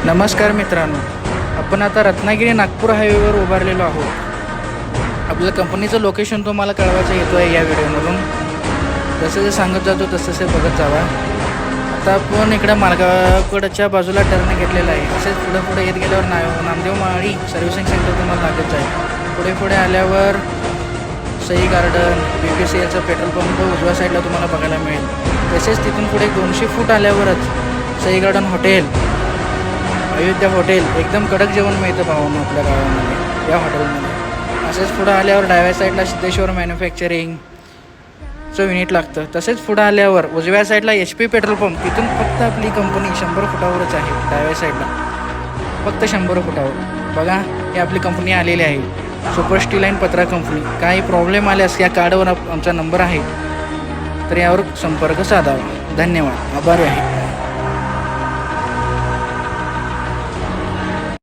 नमस्कार मित्रांनो, आपण आता रत्नागिरी नागपूर हायवेवर उभारलेलो आहोत. आपल्या कंपनीचं लोकेशन तुम्हाला कळवायचं येतो आहे या व्हिडिओमधून. जसं जे सांगत जातो तसं बघत जावा. आता आपण इकडं मार्गाकडच्या बाजूला टर्न घेतलेला आहे. असेच पुढे येत गेल्यावर नामदेव माळी सर्व्हिसिंग सेंटर तुम्हाला लागत जाईल. पुढे आल्यावर सई गार्डन, BPCLचा पेट्रोल पंप उजव्या साईडला तुम्हाला बघायला मिळेल. तसेच तिथून पुढे 200 फूट आल्यावरच Sai garden hotel, Ayodhya hotel, एकदम कडक जेवण मिळतं भावांनो आपल्या गावामध्ये या हॉटेलमध्ये. असेच पुढं आल्यावर डाव्या साईडला सिद्धेश्वर मॅन्युफॅक्चरिंगचं युनिट लागतं. तसेच पुढं आल्यावर उजव्या साईडला HP पेट्रोल पंप, तिथून फक्त आपली कंपनी 100 फुटावरच आहे. डाव्या साईडला फक्त 100 फुटावर बघा ही आपली कंपनी आलेली आहे, सुपर स्टील अँड पत्रा कंपनी. काही प्रॉब्लेम आल्यास या कार्डवर आमचा नंबर आहे, तर यावर संपर्क साधावा. धन्यवाद, आभारी आहे.